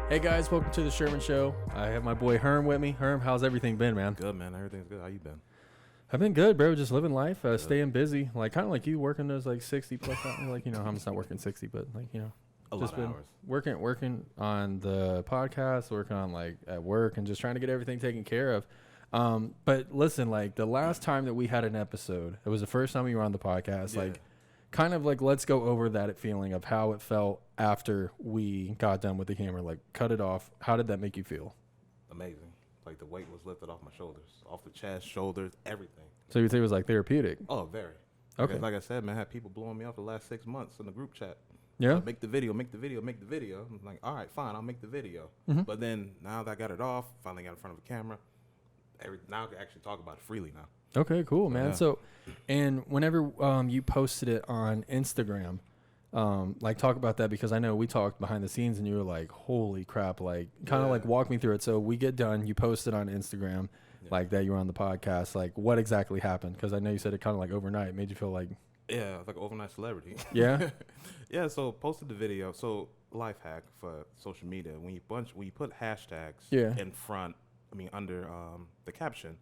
Hey guys, welcome to the Sherman Show. I have my boy Herm with me. Herm, how's everything been, man? Good, man. Everything's good. How you been? I've been good, bro. Just living life, staying busy. Like kind of like you, working those like 60 plus hours. Like I'm just not working 60, but like Just been hours. working on the podcast, working on like at work, and just trying to get everything taken care of. But listen, like the last time that we had an episode, it was the first time you were on the podcast. Yeah. Like, kind of like let's go over that feeling of how it felt after we got done with the camera. Like, cut it off. How did that make you feel? Amazing. Like the weight was lifted off my shoulders, off the chest, shoulders, everything. So you think it was like therapeutic? Oh, very. Okay. Like I said, man, I had people blowing me off the last 6 months in the group chat. Yeah. Make the video. I'm like, all right, fine, I'll make the video. Mm-hmm. But then now that I got it off, finally got in front of a camera, now I can actually talk about it freely now. Okay, cool, man. Yeah. So, and whenever you posted it on Instagram, like talk about that, because I know we talked behind the scenes and you were like, holy crap, like kind of like walk me through it. So we get done, you posted on Instagram like that you were on the podcast. Like what exactly happened? Because I know you said it kind of like overnight made you feel like. Yeah, like an overnight celebrity. Yeah? Yeah, so posted the video. So life hack for social media, when you put hashtags in front, under the caption,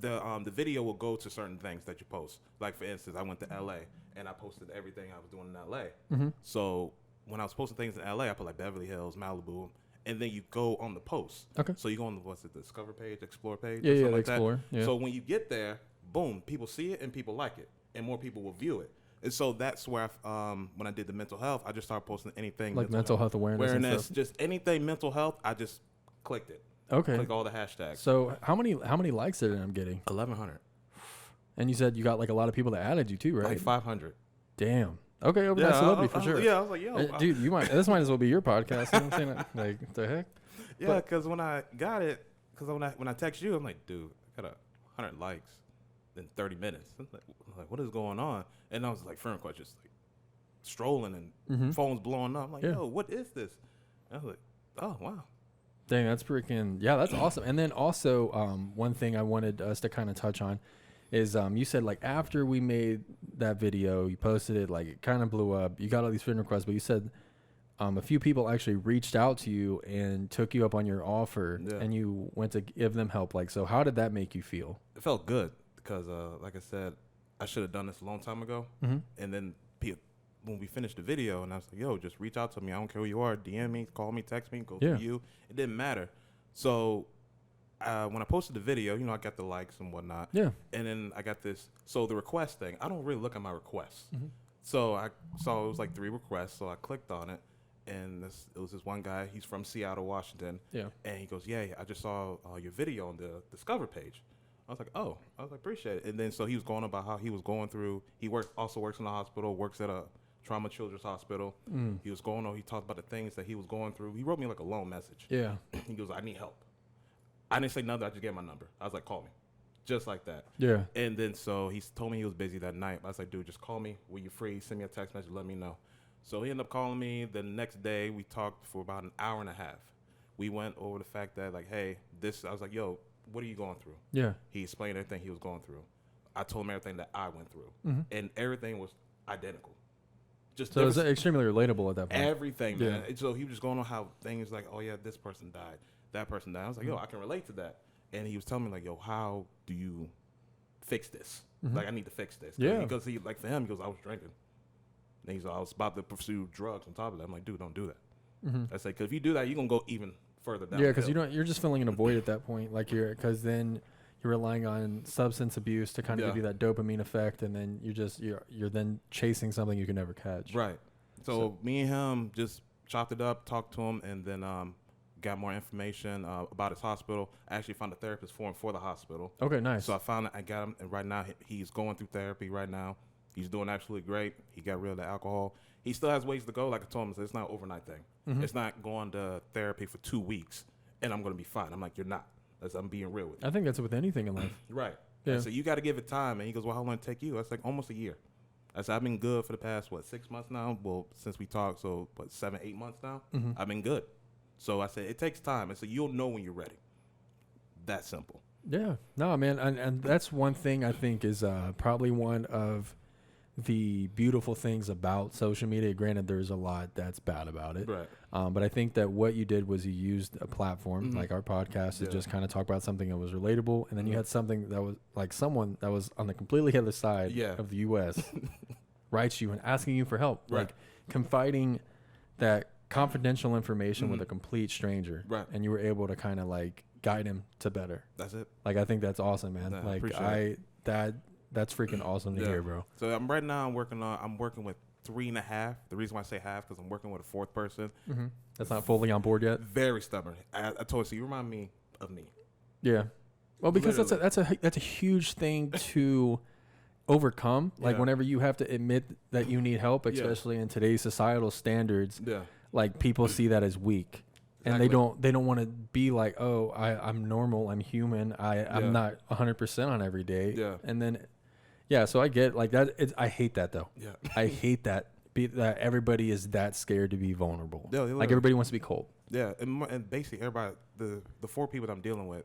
the video will go to certain things that you post. Like for instance, I went to LA and I posted everything I was doing in LA. Mm-hmm. So when I was posting things in LA, I put like Beverly Hills, Malibu, and then you go on the post. Okay. So you go on the Discover page, Explore page, Yeah, something the like Explore. that. Yeah. So when you get there, boom, people see it and people like it, and more people will view it. And so that's where when I did the mental health, I just started posting anything like mental health awareness and stuff. just anything mental health. I just clicked it. Okay. Click all the hashtags. So how many likes did it end up getting? 1,100. And you said you got like a lot of people that added you too, right? Like 500. Damn. Okay, overnight celebrity for sure. Yeah, I was like, yo, dude, this might as well be your podcast. You know what I'm saying? Like the heck? Yeah, because when I got it, when I text you, I'm like, dude, I got 100 likes in 30 minutes. I'm like, what is going on? And I was like, friend request, just like strolling and phones blowing up. I'm like, yo, what is this? And I was like, oh wow. Dang, that's freaking, yeah, that's awesome. And then also, one thing I wanted us to kind of touch on is you said like after we made that video, you posted it, like it kind of blew up. You got all these friend requests, but you said a few people actually reached out to you and took you up on your offer, and you went to give them help. Like, so how did that make you feel? It felt good because, like I said, I should have done this a long time ago. Mm-hmm. And then when we finished the video, and I was like, yo, just reach out to me. I don't care who you are. DM me, call me, text me, go through you. It didn't matter. So when I posted the video, I got the likes and whatnot. Yeah. And then I got this. So the request thing, I don't really look at my requests. Mm-hmm. So I saw it was like 3 requests. So I clicked on it. And it was this one guy. He's from Seattle, Washington. Yeah. And he goes, yeah, I just saw your video on the Discover page. I was like, oh. I was like, appreciate it. And then so he was going about how he was going through. He also works in the hospital, works at a trauma children's hospital. He was going on. He talked about the things that he was going through. He wrote me like a long message. Yeah. He goes, I need help. I didn't say nothing. I just gave him my number. I was like, call me. Just like that. Yeah. And then so he told me he was busy that night. I was like, dude, just call me. When you're free, send me a text message. Let me know. So he ended up calling me. The next day, we talked for about an hour and a half. We went over the fact that, like, hey, I was like, yo, what are you going through? Yeah. He explained everything he was going through. I told him everything that I went through. Mm-hmm. And everything was identical. So it was extremely relatable at that point. Everything, man. Yeah. So he was just going on how things like, oh, yeah, this person died. That person died. I was like, yo, I can relate to that. And he was telling me, like, yo, how do you fix this? Mm-hmm. Like, I need to fix this. Yeah. Because for him, he goes, I was drinking. And I was about to pursue drugs on top of that. I'm like, dude, don't do that. Mm-hmm. I say, because if you do that, you're going to go even further down. Yeah, because you're just filling in a void at that point. Like because then you're relying on substance abuse to kind of give you that dopamine effect. And then you're then chasing something you can never catch. Right. So me and him just chopped it up, talked to him, and then got more information about his hospital. I actually found a therapist for him for the hospital. Okay, nice. So I got him, and right now he's going through therapy right now. He's doing absolutely great. He got rid of the alcohol. He still has ways to go. Like I told him, it's not an overnight thing. Mm-hmm. It's not going to therapy for 2 weeks and I'm going to be fine. I'm like, you're not. I'm being real with you. I think that's with anything in life. Right. Yeah. So you got to give it time. And he goes, well, how long did it take you? That's like almost a year. I said, I've been good for the past, 6 months now? Well, since we talked, 7, 8 months now? Mm-hmm. I've been good. So I said, it takes time. I said, you'll know when you're ready. That simple. Yeah. No, man. And that's one thing I think is probably one of the beautiful things about social media. Granted, there's a lot that's bad about it. Right. But I think that what you did was you used a platform like our podcast to just kind of talk about something that was relatable. And then you had something that was like someone that was on the completely other side of the U.S. writes you and asking you for help, like confiding that confidential information with a complete stranger. Right. And you were able to kind of like guide him to better. That's it. Like, I think that's awesome, man. Nah, like that's freaking awesome to hear, bro. So I'm working with 3.5. The reason why I say half, because I'm working with a fourth person. That's not fully on board yet. Very stubborn. I told you, you remind me of me. Yeah. Well, because that's a huge thing to overcome. Like whenever you have to admit that you need help, especially in today's societal standards. Yeah. Like people see that as weak. And they don't want to be like, oh, I'm normal, I'm human, I'm not 100% on every day. Yeah. And then, so I get like that. I hate that though. Yeah. I hate that that everybody is that scared to be vulnerable. Yeah, like everybody wants to be cold. Yeah, and basically everybody, the 4 people that I'm dealing with,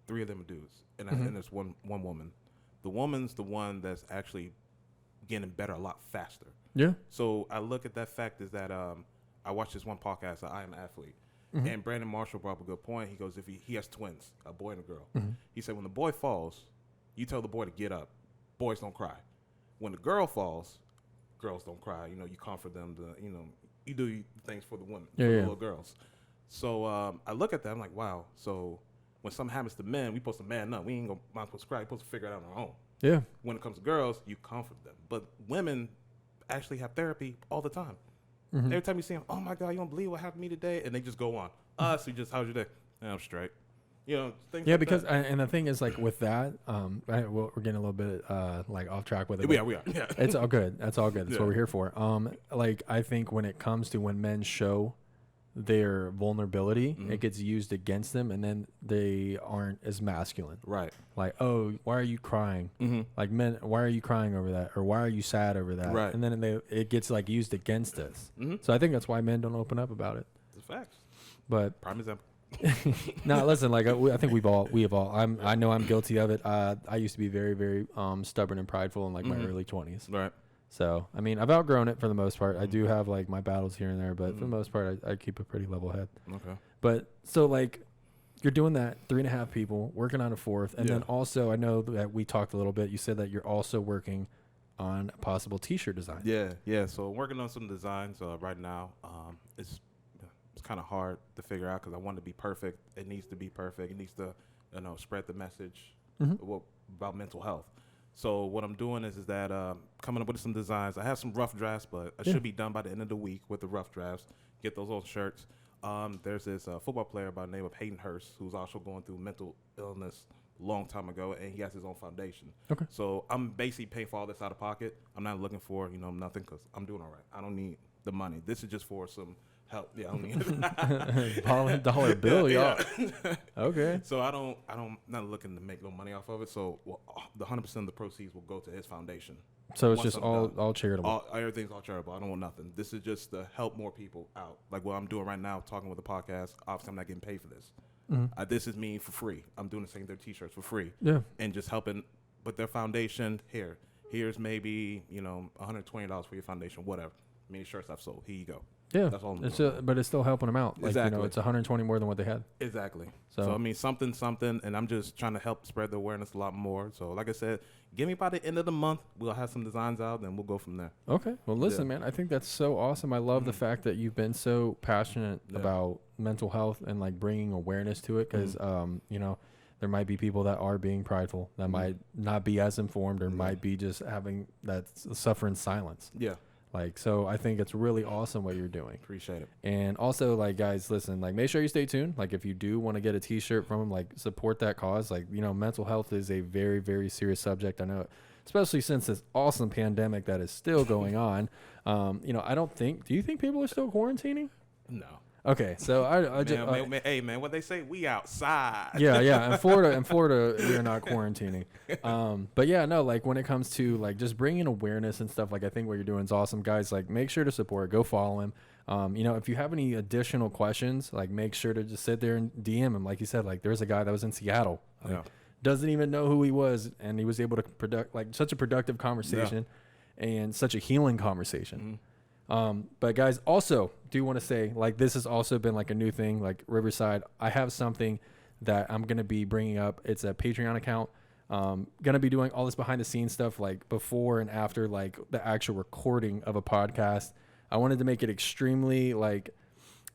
3 of them are dudes, and there's one woman. The woman's the one that's actually getting better a lot faster. Yeah. So I look at that fact is that I watched this one podcast, I Am Athlete. And Brandon Marshall brought up a good point. He goes, if he has twins, a boy and a girl. He said, when the boy falls, you tell the boy to get up. Boys don't cry. When the girl falls, girls don't cry. You know, you comfort them. You do things for the women, for the little girls. So I look at that. I'm like, wow. So when something happens to men, we supposed to man up. We ain't gonna not supposed to cry. We supposed to figure it out on our own. Yeah. When it comes to girls, you comfort them. But women actually have therapy all the time. Every time you see them, oh my God, you don't believe what happened to me today, and they just go on. So how's your day? I'm straight. You know, things like because that. And the thing is, like with that, we're getting a little bit like off track with it. We are. Yeah. It's all good. That's all good. That's what we're here for. Like I think when it comes to when men show their vulnerability, it gets used against them, and then they aren't as masculine. Right. Like, oh, why are you crying? Like men, why are you crying over that, or why are you sad over that? Right. And then it gets like used against us. So I think that's why men don't open up about it. It's facts. But prime example. No, listen. Like I think we have all. I know I'm guilty of it. I used to be very, very stubborn and prideful in like my early 20s. Right. So I mean, I've outgrown it for the most part. I do have like my battles here and there, but for the most part, I keep a pretty level head. Okay. But so like, you're doing that 3.5 people working on a 4th, and then also I know that we talked a little bit. You said that you're also working on a possible T-shirt design. Yeah. So I'm working on some designs right now. It's kind of hard to figure out because I want to be perfect. It needs to be perfect. It needs to, spread the message about mental health. So what I'm doing is that coming up with some designs. I have some rough drafts, but I should be done by the end of the week with the rough drafts. Get those old shirts. There's this football player by the name of Hayden Hurst who's also going through mental illness a long time ago, and he has his own foundation. Okay. So I'm basically paying for all this out of pocket. I'm not looking for nothing because I'm doing all right. I don't need the money. This is just for some help. Yeah, I don't need dollar bill, y'all. Okay. So I'm not looking to make no money off of it. So the 100% of the proceeds will go to his foundation. So it's just all charitable. Everything's all charitable. I don't want nothing. This is just to help more people out. Like what I'm doing right now, talking with the podcast. Obviously, I'm not getting paid for this. This is me for free. I'm doing the same their T-shirts for free. Yeah. And just helping with their foundation. Here's maybe $120 for your foundation, whatever. Many shirts I've sold. Here you go. Yeah, that's all. But it's still helping them out. Like, exactly. It's 120 more than what they had. Exactly. So I mean, something, and I'm just trying to help spread the awareness a lot more. So like I said, give me by the end of the month, we'll have some designs out, and we'll go from there. Okay. Well, listen, man, I think that's so awesome. I love the fact that you've been so passionate about mental health and like bringing awareness to it, because there might be people that are being prideful, that might not be as informed, or might be just having that suffer in silence. Yeah. Like, so I think it's really awesome what you're doing. Appreciate it. And also, like, guys, listen, like, make sure you stay tuned. Like, if you do want to get a T-shirt from them, like, support that cause. Like, mental health is a very, very serious subject. I know it, especially since this awesome pandemic that is still going on. Do you think people are still quarantining? No. Okay, so hey man, what they say, we outside. Yeah. In Florida, we are not quarantining. But yeah, no, like when it comes to like just bringing awareness and stuff, like I think what you're doing is awesome, guys. Like make sure to support, go follow him. If you have any additional questions, like make sure to just sit there and DM him. Like you said, like there's a guy that was in Seattle, doesn't even know who he was, and he was able to product like such a productive conversation. and such a healing conversation. But guys, also do want to say, like, this has also been like a new thing, like Riverside. I have something that I'm going to be bringing up. It's a Patreon account. Going to be doing all this behind the scenes stuff, like before and after, like the actual recording of a podcast. I wanted to make it extremely like,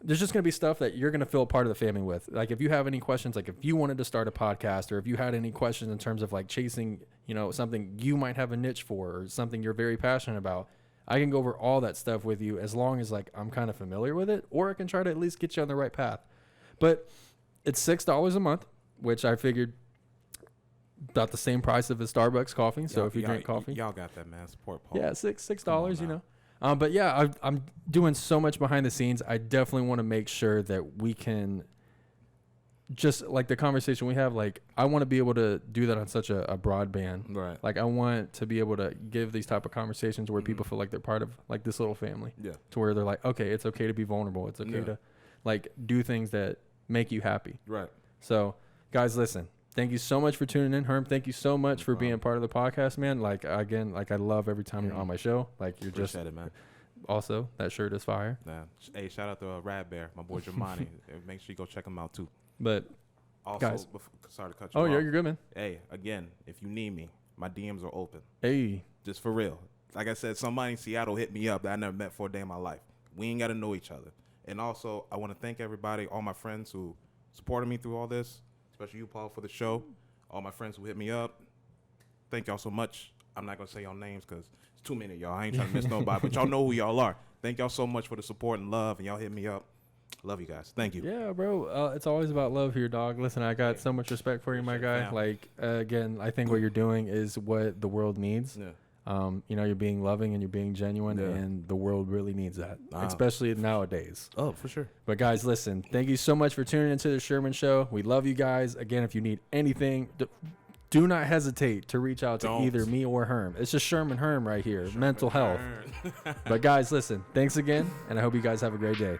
there's just going to be stuff that you're going to feel a part of the family with. Like if you have any questions, like if you wanted to start a podcast, or if you had any questions in terms of like chasing, you know, something you might have a niche for, or something you're very passionate about, I can go over all that stuff with you, as long as like I'm kind of familiar with it, or I can try to at least get you on the right path. But it's $6 a month, which I figured about the same price of a Starbucks coffee. So if you drink coffee, y'all got that, man. Support Paul. Yeah, $6, you know. But yeah, I'm doing so much behind the scenes. I definitely want to make sure that we can, just like the conversation we have, like I want to be able to do that on such a broad band. Right. Like I want to be able to give these type of conversations where people feel like they're part of like this little family. Yeah. To where they're like, okay, it's okay to be vulnerable. It's okay to like do things that make you happy. Right. So guys, listen. Thank you so much for tuning in, Herm. Thank you so much for being part of the podcast, man. Like, again, like I love every time you're on my show. Like, you're just it, man. Also, that shirt is fire. Yeah. Hey, shout out to Rad Bear, my boy Germani. Make sure you go check him out too. But also, guys, sorry to cut you off. Oh, you're good, man. Hey, again, if you need me, my DMs are open. Hey, just for real. Like I said, somebody in Seattle hit me up that I never met for a day in my life. We ain't got to know each other. And also, I want to thank everybody, all my friends who supported me through all this. Especially you, Paul, for the show. All my friends who hit me up. Thank y'all so much. I'm not going to say y'all names because it's too many of y'all. I ain't trying to miss nobody, but y'all know who y'all are. Thank y'all so much for the support and love, and y'all hit me up. Love you guys. Thank you. Yeah, bro. It's always about love here, dog. Listen, I got so much respect for you, my guy. Like, again, I think what you're doing is what the world needs. Yeah. You know, you're being loving and you're being genuine, and the world really needs that, especially nowadays. Oh, for sure. But guys, listen, thank you so much for tuning into the Sherman Show. We love you guys. Again, if you need anything, do not hesitate to reach out to either me or Herm. It's just Sherman Herm right here, mental health. But guys, listen, thanks again, and I hope you guys have a great day.